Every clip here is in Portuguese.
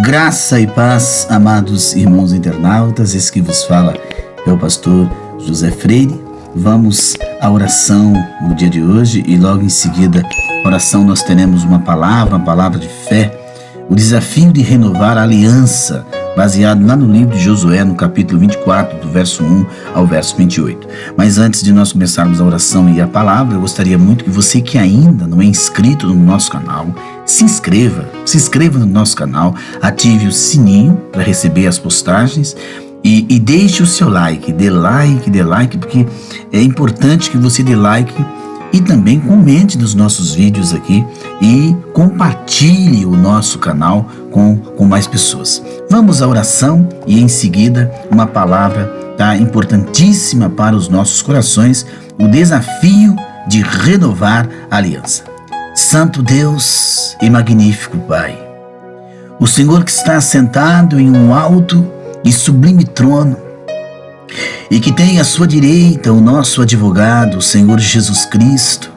Graça e paz, amados irmãos internautas, esse que vos fala é o pastor José Freire. Vamos à oração no dia de hoje e logo em seguida, a oração nós teremos uma palavra de fé, o desafio de renovar a aliança, baseado lá no livro de Josué, no capítulo 24, do verso 1 ao verso 28. Mas antes de nós começarmos a oração e a palavra, eu gostaria muito que você que ainda não é inscrito no nosso canal, se inscreva no nosso canal, ative o sininho para receber as postagens e deixe o seu like, dê like, porque é importante que você dê like e também comente nos nossos vídeos aqui e compartilhe o nosso canal com mais pessoas. Vamos à oração e em seguida uma palavra importantíssima para os nossos corações, o desafio de renovar a aliança. Santo Deus e magnífico Pai, o Senhor que está sentado em um alto e sublime trono e que tem à sua direita o nosso advogado, o Senhor Jesus Cristo,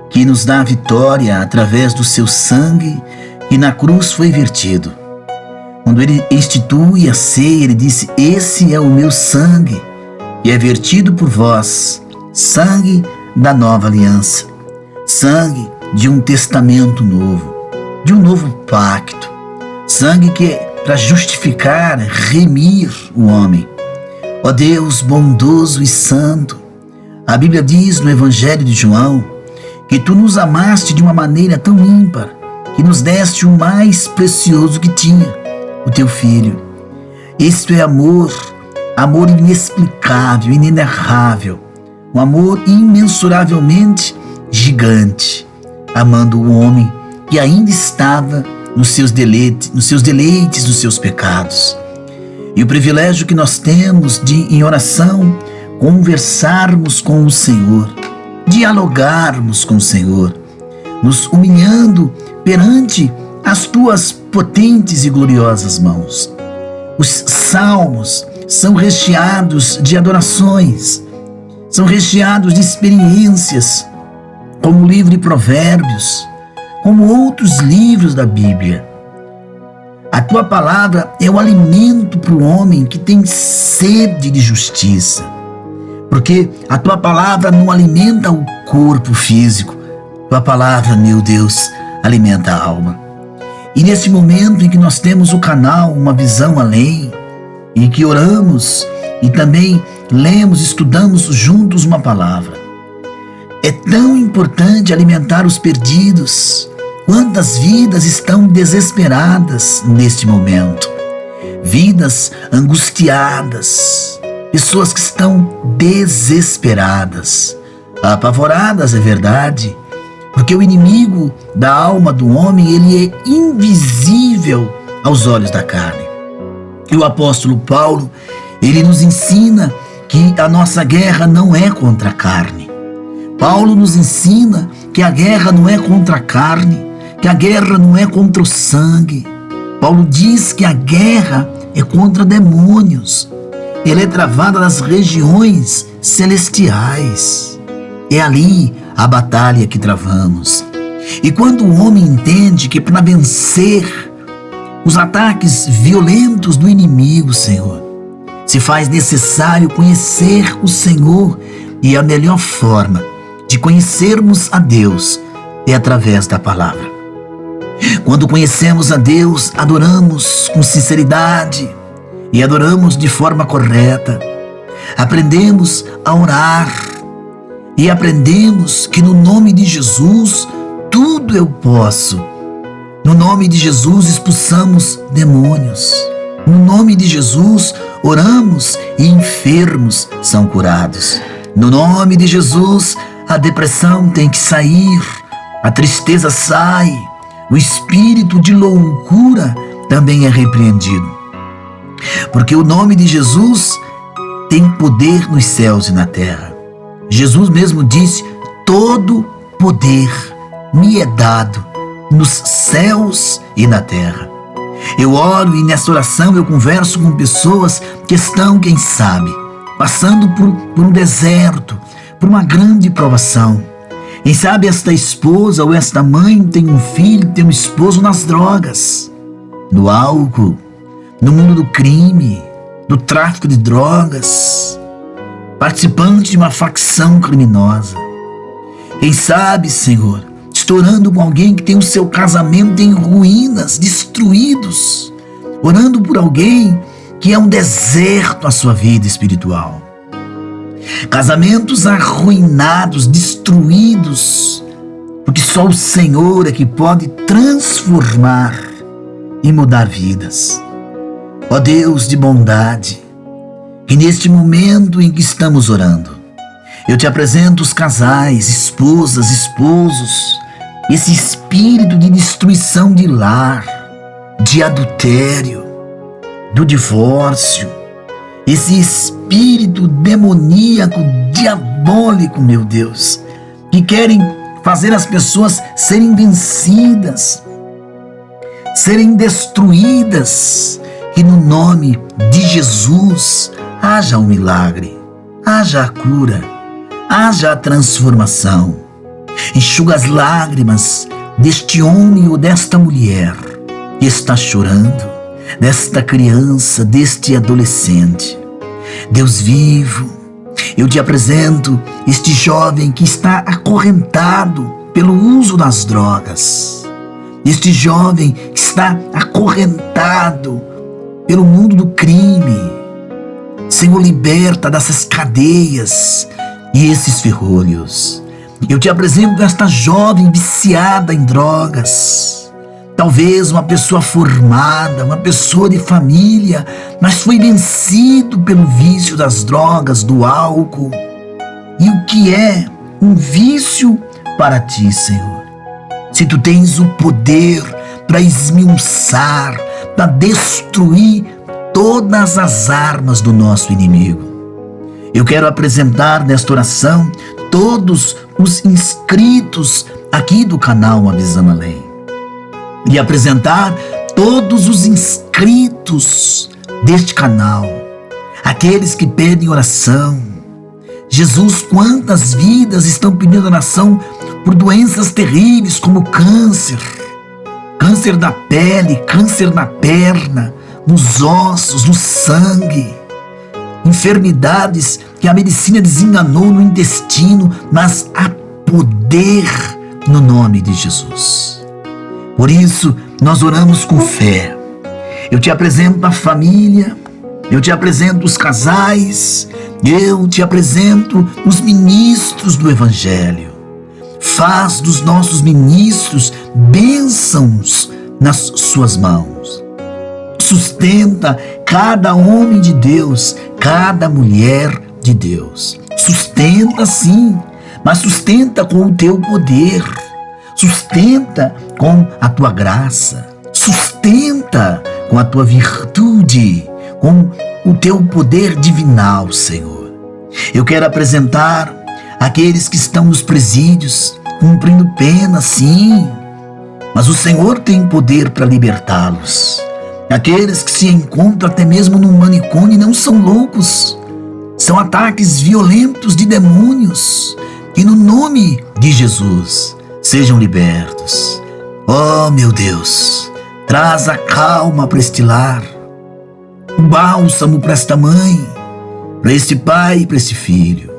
que nos dá a vitória através do seu sangue que na cruz foi vertido. Quando ele institui a ceia, ele disse: esse é o meu sangue que é vertido por vós, sangue da nova aliança, sangue de um testamento novo, de um novo pacto, sangue que é para justificar, remir o homem. Ó Deus bondoso e santo, a Bíblia diz no Evangelho de João que tu nos amaste de uma maneira tão ímpar, que nos deste o mais precioso que tinha, o teu Filho. Isto é amor inexplicável, inenarrável, um amor imensuravelmente gigante, amando o homem que ainda estava nos seus deleites, nos seus pecados. E o privilégio que nós temos de, em oração, conversarmos com o Senhor, dialogarmos com o Senhor, nos humilhando perante as tuas potentes e gloriosas mãos. Os salmos são recheados de adorações, são recheados de experiências, como o livro de Provérbios, como outros livros da Bíblia. A tua palavra é o alimento para o homem que tem sede de justiça, porque a tua palavra não alimenta o corpo físico, tua palavra, meu Deus, alimenta a alma. E nesse momento em que nós temos o canal Uma Visão Além, e que oramos e também lemos, estudamos juntos uma palavra, é tão importante alimentar os perdidos. Quantas vidas estão desesperadas neste momento? Vidas angustiadas, pessoas que estão desesperadas, apavoradas, é verdade, porque o inimigo da alma do homem, ele é invisível aos olhos da carne. E o apóstolo Paulo, ele nos ensina que a nossa guerra não é contra a carne. Paulo nos ensina que a guerra não é contra a carne, que a guerra não é contra o sangue. Paulo diz que a guerra é contra demônios. Ela é travada nas regiões celestiais. É ali a batalha que travamos. E quando o homem entende que para vencer os ataques violentos do inimigo, Senhor, se faz necessário conhecer o Senhor, e a melhor forma de conhecermos a Deus é através da palavra. Quando conhecemos a Deus, adoramos com sinceridade e adoramos de forma correta. Aprendemos a orar e aprendemos que no nome de Jesus tudo eu posso. No nome de Jesus expulsamos demônios. No nome de Jesus oramos e enfermos são curados. No nome de Jesus a depressão tem que sair, a tristeza sai, o espírito de loucura também é repreendido. Porque o nome de Jesus tem poder nos céus e na terra. Jesus mesmo disse: todo poder me é dado nos céus e na terra. Eu oro e nessa oração eu converso com pessoas que estão, quem sabe, passando por um deserto, por uma grande provação. Quem sabe esta esposa ou esta mãe tem um filho, tem um esposo nas drogas. do álcool, no mundo do crime, do tráfico de drogas, participante de uma facção criminosa. Quem sabe, Senhor, estou orando com alguém que tem o seu casamento em ruínas, destruídos, orando por alguém que é um deserto a sua vida espiritual. Casamentos arruinados, destruídos, porque só o Senhor é que pode transformar e mudar vidas. Ó Deus de bondade, que neste momento em que estamos orando, eu te apresento os casais, esposas, esposos, esse espírito de destruição de lar, de adultério, do divórcio, esse espírito demoníaco, diabólico, meu Deus, que querem fazer as pessoas serem vencidas, serem destruídas, que no nome de Jesus haja um milagre, haja a cura, haja a transformação. Enxuga as lágrimas deste homem ou desta mulher que está chorando, desta criança, deste adolescente. Deus vivo, eu te apresento este jovem que está acorrentado pelo uso das drogas, este jovem que está acorrentado pelo mundo do crime. Senhor, liberta dessas cadeias e esses ferrolhos. Eu te apresento esta jovem viciada em drogas, talvez uma pessoa formada, uma pessoa de família, mas foi vencido pelo vício das drogas, do álcool. E o que é um vício para ti, Senhor? Se tu tens o poder para esmiuçar, para destruir todas as armas do nosso inimigo. Eu quero apresentar nesta oração todos os inscritos aqui do canal Avisando Além. E apresentar todos os inscritos deste canal, aqueles que pedem oração. Jesus, quantas vidas estão pedindo oração por doenças terríveis como câncer, câncer da pele, câncer na perna, nos ossos, no sangue, enfermidades que a medicina desenganou no intestino, mas há poder no nome de Jesus. Por isso, nós oramos com fé. Eu te apresento a família, eu te apresento os casais, eu te apresento os ministros do Evangelho. Faz dos nossos ministros bênçãos nas suas mãos. Sustenta cada homem de Deus, cada mulher de Deus. Sustenta sim, mas sustenta com o teu poder. Sustenta com a tua graça. Sustenta com a tua virtude, com o teu poder divinal, Senhor. Eu quero apresentar aqueles que estão nos presídios, cumprindo pena, sim, mas o Senhor tem poder para libertá-los. Aqueles que se encontram até mesmo num manicômio não são loucos, são ataques violentos de demônios, que no nome de Jesus sejam libertos. Oh, meu Deus, traz a calma para este lar, o bálsamo para esta mãe, para este pai e para este filho.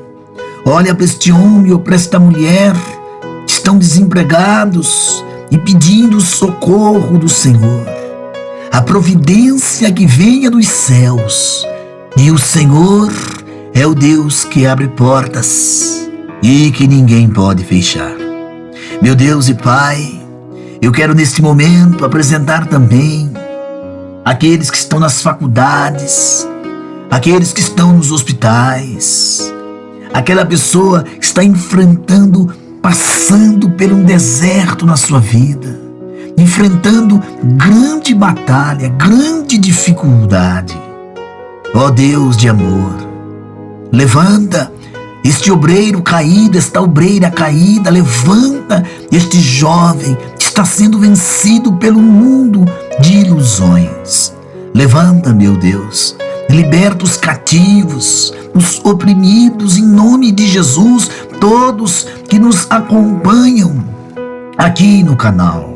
Olha para este homem ou para esta mulher que estão desempregados e pedindo o socorro do Senhor. A providência que venha dos céus. E o Senhor é o Deus que abre portas e que ninguém pode fechar. Meu Deus e Pai, eu quero neste momento apresentar também aqueles que estão nas faculdades, aqueles que estão nos hospitais, aquela pessoa que está enfrentando, passando por um deserto na sua vida, enfrentando grande batalha, grande dificuldade. Ó Deus de amor, levanta este obreiro caído, esta obreira caída, levanta este jovem que está sendo vencido pelo mundo de ilusões. Levanta, meu Deus, liberta os cativos, os oprimidos, em nome de Jesus, todos que nos acompanham aqui no canal.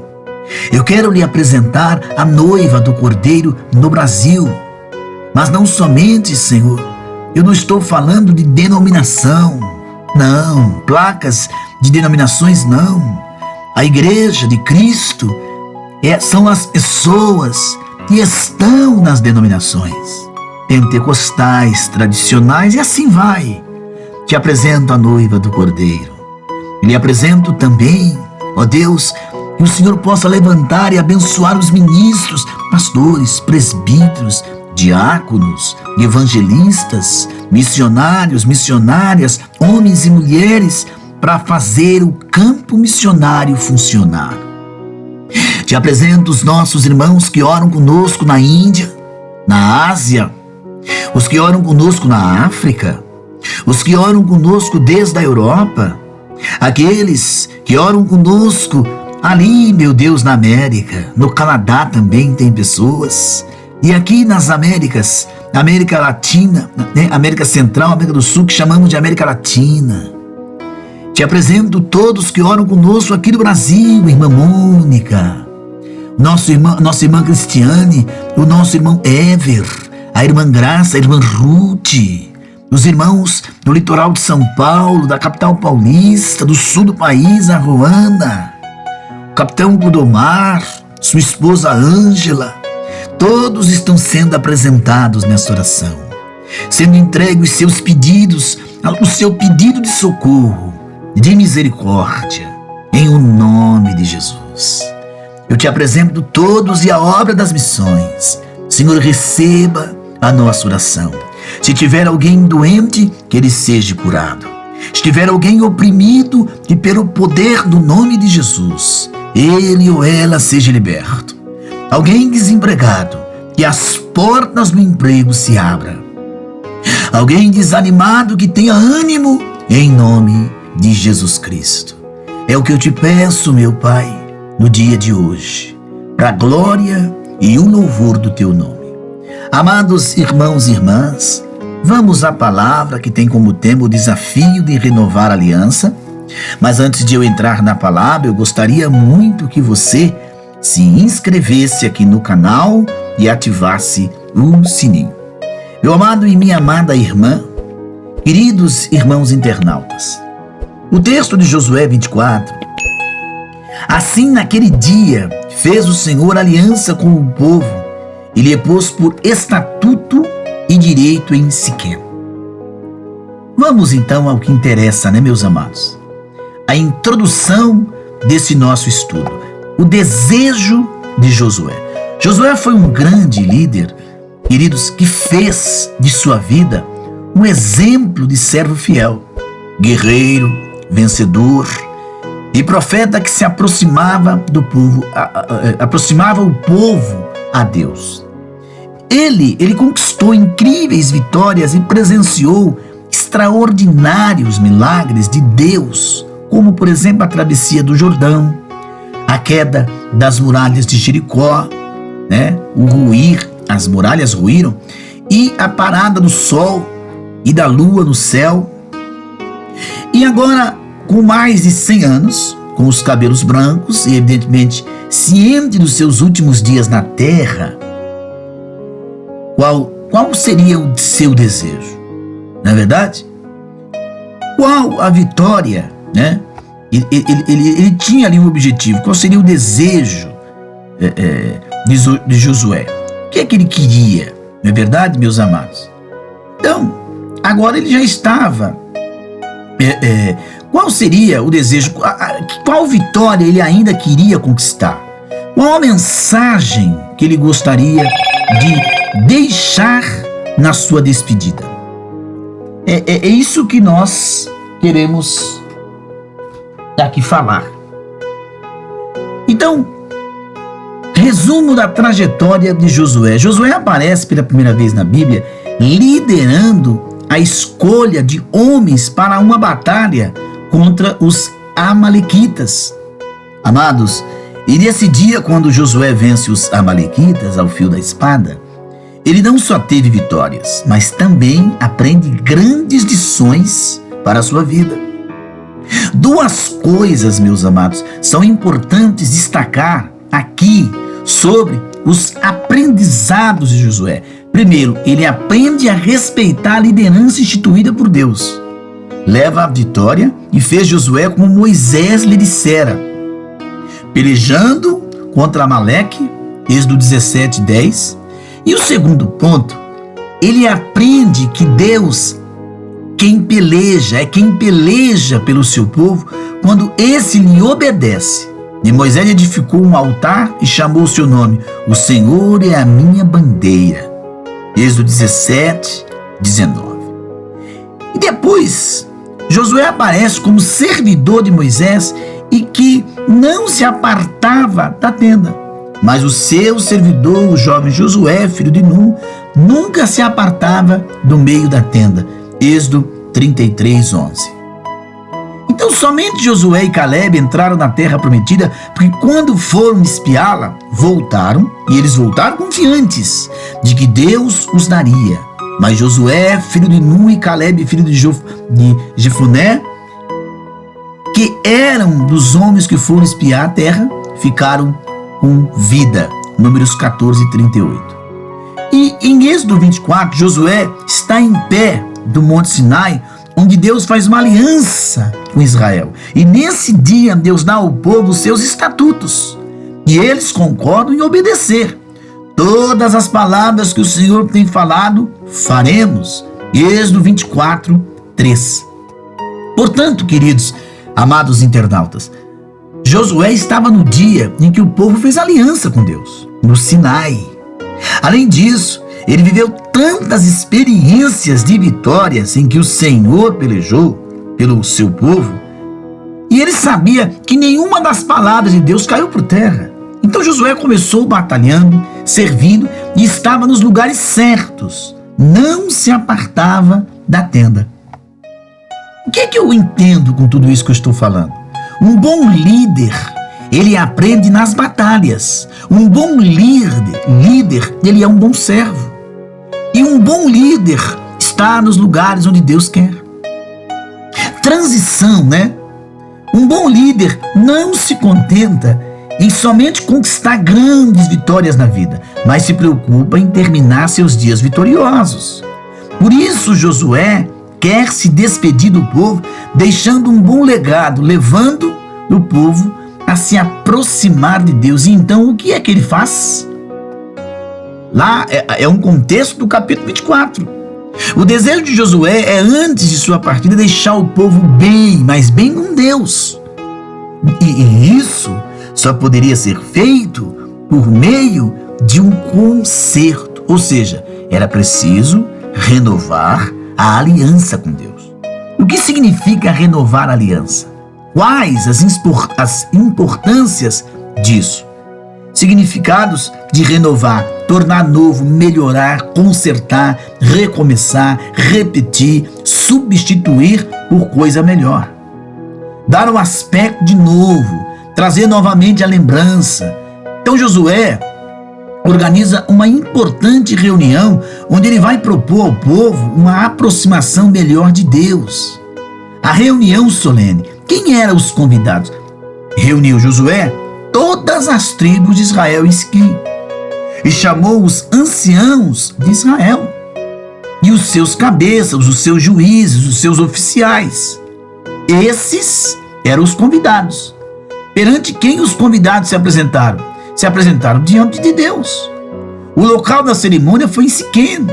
Eu quero lhe apresentar a noiva do Cordeiro no Brasil. Mas não somente, Senhor, eu não estou falando de denominação, não, placas de denominações, não. A igreja de Cristo são as pessoas que estão nas denominações pentecostais, tradicionais, e assim vai. Te apresento a noiva do Cordeiro. Lhe apresento também, ó Deus, que o Senhor possa levantar e abençoar os ministros, pastores, presbíteros, diáconos, evangelistas, missionários, missionárias, homens e mulheres, para fazer o campo missionário funcionar. Te apresento os nossos irmãos que oram conosco na Índia, na Ásia, os que oram conosco na África, os que oram conosco desde a Europa, aqueles que oram conosco ali, meu Deus, na América, no Canadá também tem pessoas, e aqui nas Américas, América Latina, né? América Central, América do Sul, que chamamos de América Latina. Te apresento todos que oram conosco aqui no Brasil, irmã Mônica, nossa irmã Cristiane, o nosso irmão Ever, a irmã Graça, a irmã Ruth, os irmãos do litoral de São Paulo, da capital paulista, do sul do país, a Ruana, o capitão Clodomar, sua esposa Ângela, todos estão sendo apresentados nesta oração, sendo entregues seus pedidos, o seu pedido de socorro, de misericórdia, em o nome de Jesus. Eu te apresento todos e a obra das missões. Senhor, receba a nossa oração. Se tiver alguém doente, que ele seja curado. Se tiver alguém oprimido, que pelo poder do nome de Jesus, ele ou ela seja liberto. Alguém desempregado, que as portas do emprego se abram. Alguém desanimado, que tenha ânimo, em nome de Jesus Cristo. É o que eu te peço, meu Pai, no dia de hoje, para a glória e o louvor do teu nome. Amados irmãos e irmãs, vamos à palavra que tem como tema o desafio de renovar a aliança. Mas antes de eu entrar na palavra, eu gostaria muito que você se inscrevesse aqui no canal e ativasse o sininho. Meu amado e minha amada irmã, queridos irmãos internautas, o texto de Josué 24. Assim naquele dia fez o Senhor aliança com o povo e lhe pôs por estatuto e direito em Siquém. Vamos então ao que interessa, né, meus amados? A introdução desse nosso estudo, o desejo de Josué. Josué foi um grande líder, queridos, que fez de sua vida um exemplo de servo fiel, guerreiro, vencedor e profeta que se aproximava do povo, aproximava o povo a Deus. Ele conquistou incríveis vitórias e presenciou extraordinários milagres de Deus, como por exemplo a travessia do Jordão, a queda das muralhas de Jericó, né? As muralhas ruíram, e a parada do sol e da lua no céu. E agora, com mais de 100 anos, com os cabelos brancos e evidentemente ciente dos seus últimos dias na terra, qual seria o seu desejo? Não é verdade? Qual a vitória, né? Ele tinha ali um objetivo. Qual seria o desejo de Josué? O que é que ele queria? Não é verdade, meus amados? Então, agora ele já estava. Qual seria o desejo? Qual vitória ele ainda queria conquistar? Qual a mensagem que ele gostaria de deixar na sua despedida? É isso que nós queremos aqui falar. Então, resumo da trajetória de Josué. Josué aparece pela primeira vez na Bíblia liderando a escolha de homens para uma batalha contra os amalequitas. Amados, e nesse dia, quando Josué vence os amalequitas ao fio da espada, ele não só teve vitórias, mas também aprende grandes lições para a sua vida. Duas coisas, meus amados, são importantes destacar aqui sobre os aprendizados de Josué. Primeiro, ele aprende a respeitar a liderança instituída por Deus. Leva a vitória e fez Josué como Moisés lhe dissera, pelejando contra Amaleque, Êxodo 17:10. E o segundo ponto, ele aprende que Deus é quem peleja pelo seu povo quando esse lhe obedece. E Moisés edificou um altar e chamou o seu nome, o Senhor é a minha bandeira. Êxodo 17:19. E depois, Josué aparece como servidor de Moisés e que não se apartava da tenda. Mas o seu servidor, o jovem Josué, filho de Nun, nunca se apartava do meio da tenda. Êxodo 33:11. Então somente Josué e Caleb entraram na terra prometida, porque quando foram espiá-la, voltaram, e eles voltaram confiantes de que Deus os daria. Mas Josué, filho de Nun, e Caleb, filho de Jefoné, que eram dos homens que foram espiar a terra, ficaram com vida. Números 14:38. E em Êxodo 24, Josué está em pé do Monte Sinai, onde Deus faz uma aliança com Israel. E nesse dia, Deus dá ao povo os seus estatutos. E eles concordam em obedecer. Todas as palavras que o Senhor tem falado, faremos. Êxodo 24:3. Portanto, queridos, amados internautas, Josué estava no dia em que o povo fez aliança com Deus, no Sinai. Além disso, ele viveu tantas experiências de vitórias em que o Senhor pelejou pelo seu povo, e ele sabia que nenhuma das palavras de Deus caiu por terra. Então Josué começou batalhando, servindo e estava nos lugares certos. Não se apartava da tenda. O que é que eu entendo com tudo isso que eu estou falando? Um bom líder, ele aprende nas batalhas. Um bom líder, ele é um bom servo. E um bom líder está nos lugares onde Deus quer. Transição, né? Um bom líder não se contenta em somente conquistar grandes vitórias na vida, mas se preocupa em terminar seus dias vitoriosos. Por isso Josué quer se despedir do povo, deixando um bom legado, levando o povo a se aproximar de Deus. E então o que é que ele faz? Lá é um contexto do capítulo 24. O desejo de Josué é, antes de sua partida, deixar o povo bem, mas bem com Deus. E isso só poderia ser feito por meio de um concerto. Ou seja, era preciso renovar a aliança com Deus. O que significa renovar a aliança? Quais as importâncias disso? Significados de renovar, tornar novo, melhorar, consertar, recomeçar, repetir, substituir por coisa melhor. Dar um aspecto de novo, trazer novamente a lembrança. Então Josué organiza uma importante reunião onde ele vai propor ao povo uma aproximação melhor de Deus. A reunião solene. Quem eram os convidados? Reuniu Josué todas as tribos de Israel em Siquém e chamou os anciãos de Israel e os seus cabeças, os seus juízes, os seus oficiais. Esses eram os convidados. Perante quem os convidados se apresentaram? Se apresentaram diante de Deus. O local da cerimônia foi em Siquém.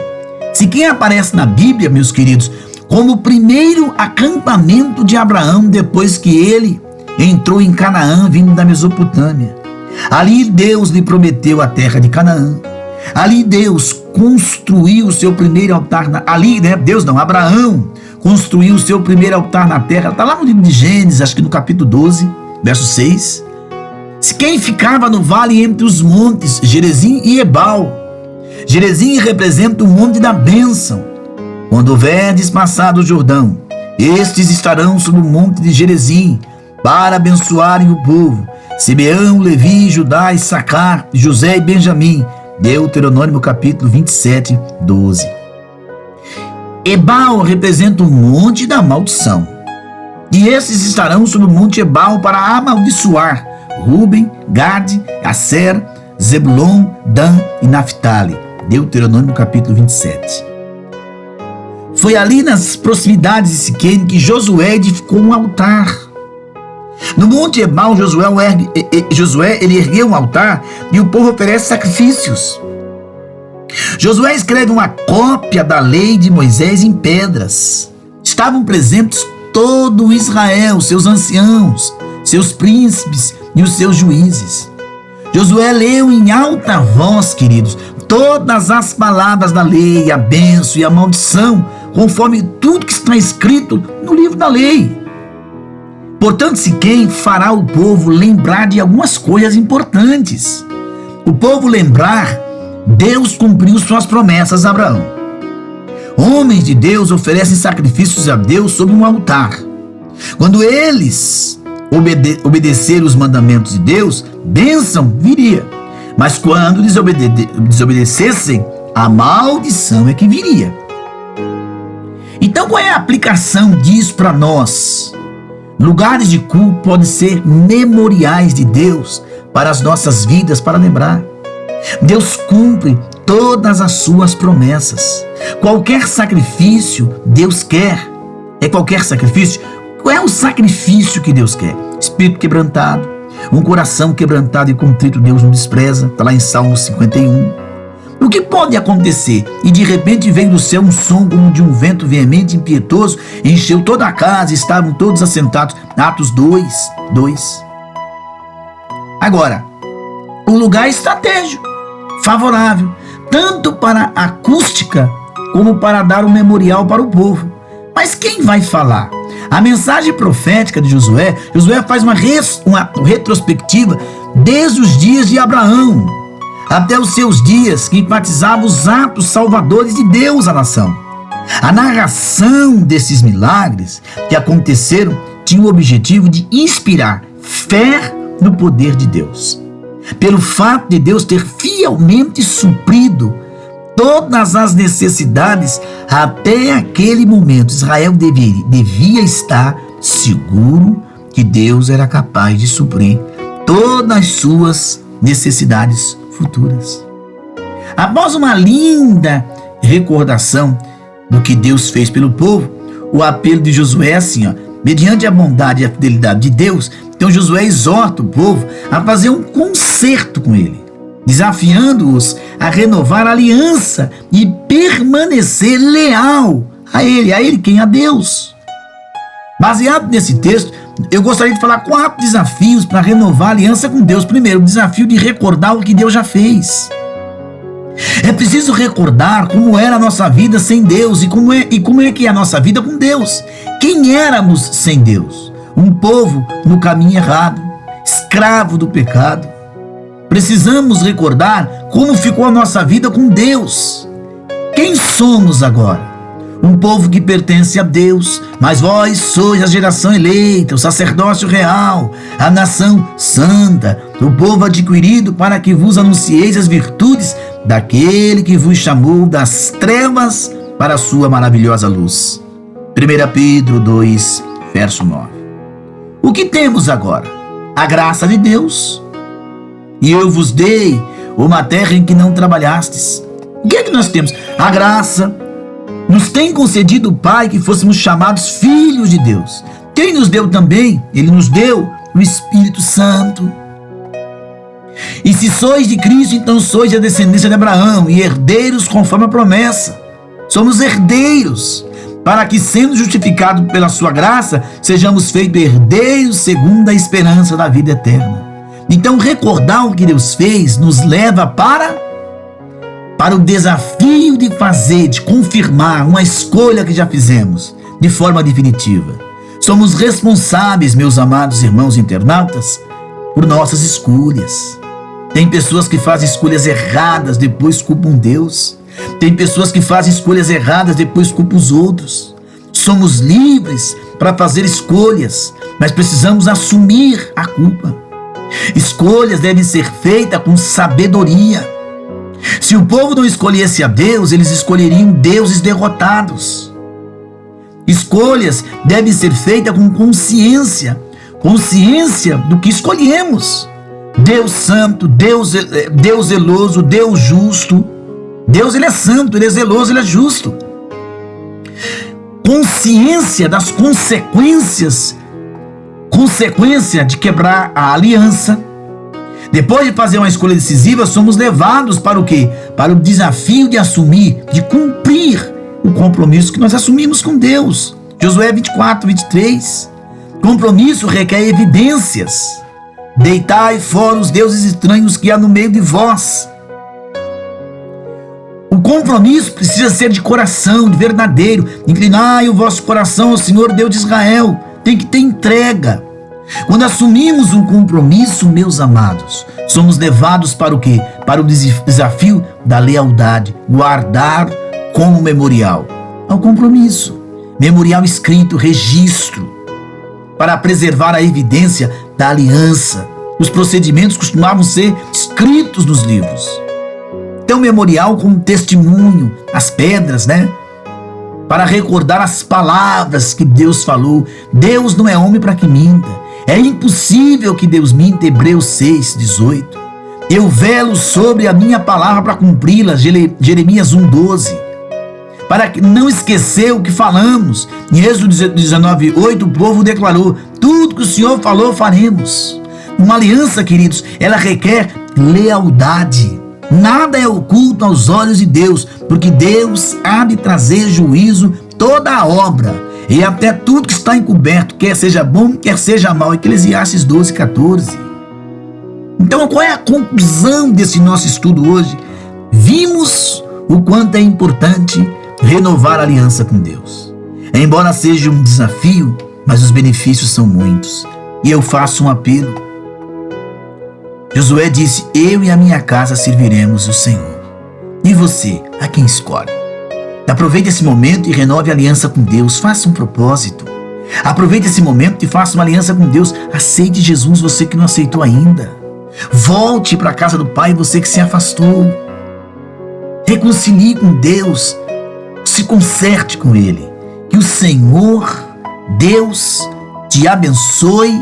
Siquém aparece na Bíblia, meus queridos, como o primeiro acampamento de Abraão depois que ele entrou em Canaã, vindo da Mesopotâmia. Ali Deus lhe prometeu a terra de Canaã. Ali Deus construiu o seu primeiro altar. Abraão construiu o seu primeiro altar na terra. Está lá no livro de Gênesis, acho que no capítulo 12, verso 6. Quem ficava no vale entre os montes Gerizim e Ebal. Gerizim representa o monte da bênção. Quando houverdes passado o Jordão, estes estarão sobre o monte de Gerizim, para abençoarem o povo. Simeão, Levi, Judá, Issacar, José e Benjamim. Deuteronômio capítulo 27, 12. Ebal representa o monte da maldição. E esses estarão sobre o monte Ebal para amaldiçoar, Ruben, Gade, Asser, Zebulon, Dan e Naftali. Deuteronômio capítulo 27. Foi ali nas proximidades de Siquém que Josué edificou um altar. No Monte Ebal, Josué ele ergueu um altar e o povo oferece sacrifícios. Josué escreve uma cópia da lei de Moisés em pedras. Estavam presentes todo Israel, seus anciãos, seus príncipes e os seus juízes. Josué leu em alta voz, queridos, todas as palavras da lei, a bênção e a maldição, conforme tudo que está escrito no livro da lei. Portanto, Siquém fará o povo lembrar de algumas coisas importantes. O povo lembrar, Deus cumpriu suas promessas a Abraão. Homens de Deus oferecem sacrifícios a Deus sobre um altar. Quando eles obedecerem os mandamentos de Deus, bênção viria. Mas quando desobedecessem, a maldição é que viria. Então, qual é a aplicação disso para nós? Lugares de culto podem ser memoriais de Deus para as nossas vidas, para lembrar. Deus cumpre todas as suas promessas. Qualquer sacrifício Deus quer. É qualquer sacrifício? Qual é o sacrifício que Deus quer? Espírito quebrantado, um coração quebrantado e contrito Deus não despreza. Está lá em Salmo 51. O que pode acontecer? E de repente veio do céu um som como de um vento veemente e impetuoso, encheu toda a casa, estavam todos assentados. Atos 2. Agora, o lugar estratégico, favorável, tanto para a acústica como para dar um memorial para o povo. Mas quem vai falar? A mensagem profética de Josué faz uma retrospectiva desde os dias de Abraão até os seus dias, que enfatizava os atos salvadores de Deus à nação. A narração desses milagres que aconteceram tinha o objetivo de inspirar fé no poder de Deus. Pelo fato de Deus ter fielmente suprido todas as necessidades até aquele momento, Israel devia estar seguro que Deus era capaz de suprir todas as suas necessidades futuras. Após uma linda recordação do que Deus fez pelo povo, o apelo de Josué é assim, mediante a bondade e a fidelidade de Deus. Então Josué exorta o povo a fazer um concerto com ele, desafiando-os a renovar a aliança e permanecer leal a ele quem? A Deus. Baseado nesse texto, eu gostaria de falar 4 desafios para renovar a aliança com Deus. Primeiro, o desafio de recordar o que Deus já fez. É preciso recordar como era a nossa vida sem Deus e como é que é a nossa vida com Deus. Quem éramos sem Deus? Um povo no caminho errado, escravo do pecado. Precisamos recordar como ficou a nossa vida com Deus. Quem somos agora? Um povo que pertence a Deus, mas vós sois a geração eleita, o sacerdócio real, a nação santa, o povo adquirido para que vos anuncieis as virtudes daquele que vos chamou das trevas para a sua maravilhosa luz. 1 Pedro 2, verso 9. O que temos agora? A graça de Deus. E eu vos dei uma terra em que não trabalhastes. O que é que nós temos? A graça. Nos tem concedido o Pai que fôssemos chamados filhos de Deus. Quem nos deu também? Ele nos deu o Espírito Santo. E se sois de Cristo, então sois a descendência de Abraão e herdeiros conforme a promessa. Somos herdeiros, para que, sendo justificados pela sua graça, sejamos feitos herdeiros segundo a esperança da vida eterna. Então, recordar o que Deus fez nos leva para o desafio de fazer, de confirmar uma escolha que já fizemos de forma definitiva. Somos responsáveis, meus amados irmãos internautas, por nossas escolhas. Tem pessoas que fazem escolhas erradas, depois culpam Deus. Tem pessoas que fazem escolhas erradas, depois culpam os outros. Somos livres para fazer escolhas, mas precisamos assumir a culpa. Escolhas devem ser feitas com sabedoria. Se o povo não escolhesse a Deus, eles escolheriam deuses derrotados. Escolhas devem ser feitas com consciência, consciência do que escolhemos. Deus santo, Deus zeloso, Deus justo. Deus, ele é santo, ele é zeloso, ele é justo. Consciência das consequência de quebrar a aliança. Depois de fazer uma escolha decisiva, somos levados para o quê? Para o desafio de assumir, de cumprir o compromisso que nós assumimos com Deus. Josué 24, 23. Compromisso requer evidências. Deitai fora os deuses estranhos que há no meio de vós. O compromisso precisa ser de coração, de verdadeiro. Inclinai o vosso coração ao Senhor Deus de Israel. Tem que ter entrega. Quando assumimos um compromisso, meus amados, somos levados para o quê? Para o desafio da lealdade. Guardar como memorial ao compromisso. Memorial escrito, registro, para preservar a evidência da aliança. Os procedimentos costumavam ser escritos nos livros. Então, memorial como testemunho, as pedras, né? Para recordar as palavras que Deus falou. Deus não é homem para que minta. É impossível que Deus minta. Hebreus 6, 18. Eu velo sobre a minha palavra para cumpri-la. Jeremias 1, 12. Para não esquecer o que falamos. Em Êxodo 19, 8, o povo declarou: tudo que o Senhor falou, faremos. Uma aliança, queridos, ela requer lealdade. Nada é oculto aos olhos de Deus, porque Deus há de trazer juízo toda a obra, e até tudo que está encoberto, quer seja bom, quer seja mal. Eclesiastes 12, 14. Então, qual é a conclusão desse nosso estudo hoje? Vimos o quanto é importante renovar a aliança com Deus. Embora seja um desafio, mas os benefícios são muitos. E eu faço um apelo. Josué disse: eu e a minha casa serviremos o Senhor. E você, a quem escolhe? Aproveite esse momento e renove a aliança com Deus. Faça um propósito. Aproveite esse momento e faça uma aliança com Deus. Aceite Jesus, você que não aceitou ainda. Volte para a casa do Pai, você que se afastou. Reconcilie com Deus. Se conserte com Ele. Que o Senhor, Deus, te abençoe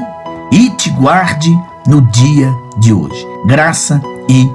e te guarde no dia de hoje. Graça e